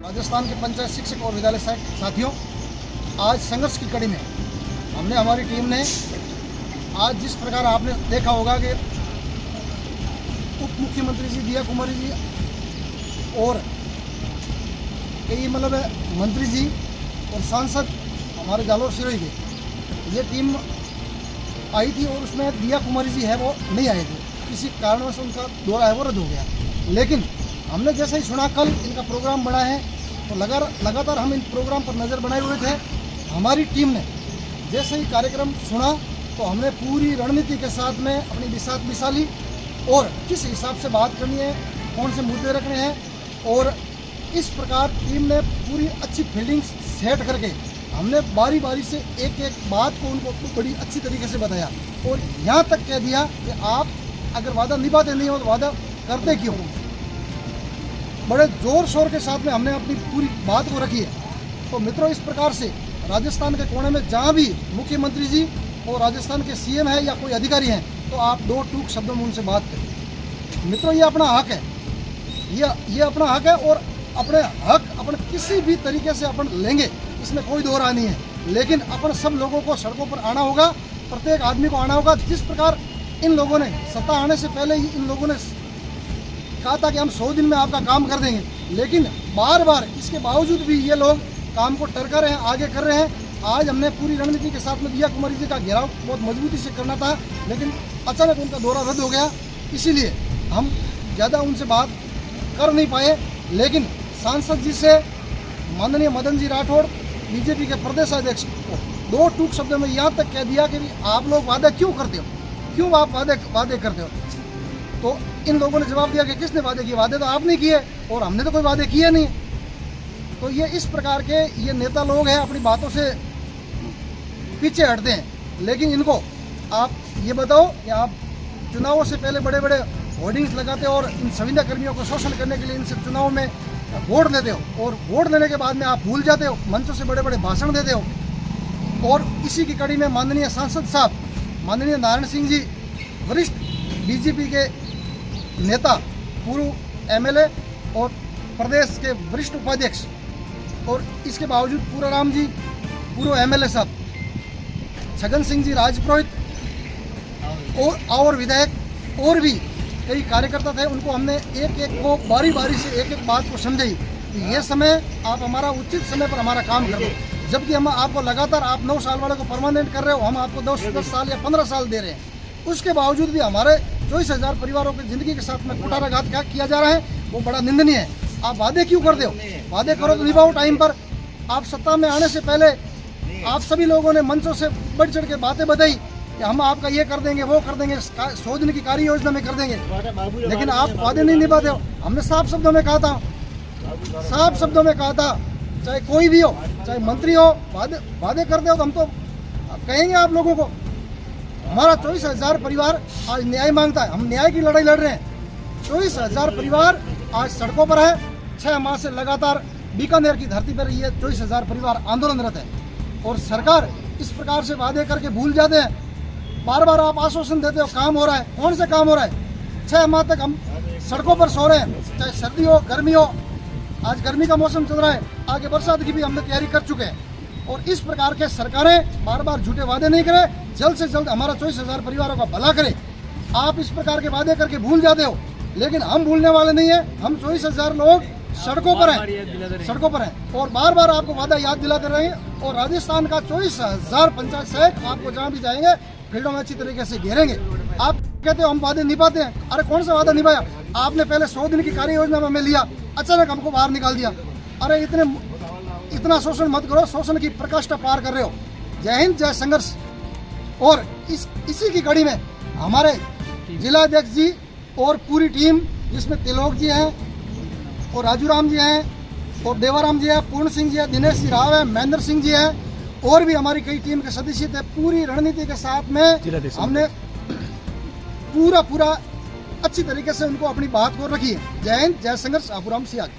राजस्थान के पंचायत शिक्षक और विद्यालय साथियों, आज संघर्ष की कड़ी में हमारी टीम ने आज जिस प्रकार आपने देखा होगा कि उप मुख्यमंत्री जी दिया कुमारी जी और कई मंत्री जी और सांसद हमारे जालोर सिरोही के ये टीम आई थी और उसमें दिया कुमारी जी है वो नहीं आए थे, किसी कारणवश उनका दौरा है वो रद्द हो गया। लेकिन हमने जैसे ही सुना कल इनका प्रोग्राम बना है तो लगातार हम इन प्रोग्राम पर नज़र बनाए हुए थे। हमारी टीम ने जैसे ही कार्यक्रम सुना तो हमने पूरी रणनीति के साथ में अपनी बिसात बिसाली और किस हिसाब से बात करनी है, कौन से मुद्दे रखने हैं, और इस प्रकार टीम ने पूरी अच्छी फील्डिंग सेट करके हमने बारी बारी से एक एक बात को उनको बड़ी अच्छी तरीके से बताया और यहाँ तक कह दिया कि आप अगर वादा निभाते नहीं हो तो वादा करते क्यों। बड़े जोर शोर के साथ में हमने अपनी पूरी बात को रखी है। तो मित्रों, इस प्रकार से राजस्थान के कोने में जहाँ भी मुख्यमंत्री जी और राजस्थान के सीएम है या कोई अधिकारी हैं तो आप दो टूक शब्दों में उनसे बात करें। मित्रों, ये अपना हक है, ये अपना हक है और अपने हक अपन किसी भी तरीके से अपन लेंगे, इसमें कोई दो राय नहीं है। लेकिन अपन सब लोगों को सड़कों पर आना होगा, प्रत्येक आदमी को आना होगा। जिस प्रकार इन लोगों ने सत्ता आने से पहले ही इन लोगों ने कहा था कि हम 100 दिन में आपका काम कर देंगे, लेकिन बार बार इसके बावजूद भी ये लोग काम को टरका रहे हैं, आगे कर रहे हैं। आज हमने पूरी रणनीति के साथ में दिया कुमारी जी का घेराव बहुत मजबूती से करना था, लेकिन अचानक उनका दौरा रद्द हो गया, इसीलिए हम ज़्यादा उनसे बात कर नहीं पाए। लेकिन सांसद जी से माननीय मदन जी राठौड़ बीजेपी के प्रदेश अध्यक्ष को दो टूक शब्दों में यहाँ तक कह दिया कि आप लोग वादे क्यों करते हो, क्यों आप वादे करते हो। तो इन लोगों ने जवाब दिया कि किसने वादे किए, वादे तो आपने किए और हमने तो कोई वादे किए नहीं। तो ये इस प्रकार के ये नेता लोग हैं, अपनी बातों से पीछे हटते हैं। लेकिन इनको आप ये बताओ कि आप चुनावों से पहले बड़े बड़े होर्डिंग्स लगाते हो और इन संविदा कर्मियों को शोषण करने के लिए इनसे चुनाव में वोट लेते हो और वोट लेने के बाद में आप भूल जाते हो, मंचों से बड़े बड़े भाषण देते हो। और इसी की कड़ी में माननीय सांसद साहब माननीय नारायण सिंह जी, वरिष्ठ बीजेपी के नेता, पूर्व एमएलए और प्रदेश के वरिष्ठ उपाध्यक्ष, और इसके बावजूद पूराराम जी पूर्व एमएलए साहब, छगन सिंह जी राजपुरोहित और विधायक और भी कई कार्यकर्ता थे, उनको हमने एक एक को बारी बारी से एक एक बात को समझाई कि ये समय आप हमारा उचित समय पर हमारा काम कर दो। जबकि हम आपको लगातार, आप 9 साल वाले को परमानेंट कर रहे हो, हम आपको 10 साल या 15 साल दे रहे हैं। उसके बावजूद भी हमारे 24,000 परिवारों की जिंदगी के साथ में कुठाराघात क्या किया जा रहा है, वो बड़ा निंदनीय है। आप वादे क्यों करते हो, वादे करो तो निभाओ टाइम पर। आप सत्ता में आने से पहले आप सभी लोगों ने मंचों से बढ़ चढ़ के बातें बताई कि हम आपका ये कर देंगे, वो कर देंगे, 100 दिन की कार्य योजना में कर देंगे, लेकिन आप वादे नहीं निभाते हो। हमने साफ शब्दों में कहा था, चाहे कोई भी हो, चाहे मंत्री हो, वादे करते हो तो हम तो कहेंगे आप लोगों को। हमारा 24,000 परिवार आज न्याय मांगता है, हम न्याय की लड़ाई लड़ रहे हैं। 24,000 परिवार आज सड़कों पर है। 6 माह से लगातार बीकानेर की धरती पर ये 24,000 परिवार आंदोलनरत है और सरकार इस प्रकार से वादे करके भूल जाते हैं। बार बार आप आश्वासन देते हो काम हो रहा है, कौन सा काम हो रहा है। 6 माह तक हम सड़कों पर सो रहे हैं, चाहे सर्दी हो गर्मी हो। आज गर्मी का मौसम चल रहा है, आगे बरसात की भी हमने तैयारी कर चुके हैं। और इस प्रकार के सरकारें बार बार झूठे वादे नहीं करें, जल्द से जल्द हमारा 24,000 परिवारों का भला करें। आप इस प्रकार के वादे करके भूल जाते हो, लेकिन हम भूलने वाले नहीं है। हम 24,000 लोग सड़कों पर हैं और बार बार आपको वादा याद दिलाते रहेंगे। और राजस्थान का 24,000 पंचायत सहायक आपको जहाँ भी जाएंगे फील्डों में अच्छी तरीके से घेरेंगे। आप कहते हो हम वादे निभाते हैं, अरे कौन सा वादा निभाया आपने? पहले 100 दिन की कार्य योजना में हमें लिया, अचानक हमको बाहर निकाल दिया। अरे इतना शोषण मत करो, शोषण की प्रकाष्ठा पार कर रहे हो। जय हिंद, जय संघर्ष। और इसी की कड़ी में हमारे जिलाध्यक्ष जी और पूरी टीम, जिसमें तिलोक जी हैं और राजूराम जी हैं और देवाराम जी है, पूर्ण सिंह जी है, दिनेश जी राव है, महेंद्र सिंह जी है, और भी हमारी कई टीम के सदस्य थे। पूरी रणनीति के साथ में हमने पूरा अच्छी तरीके से उनको अपनी बात को रखी है। जय हिंद, जय संघर्ष, आपुराम सियाज।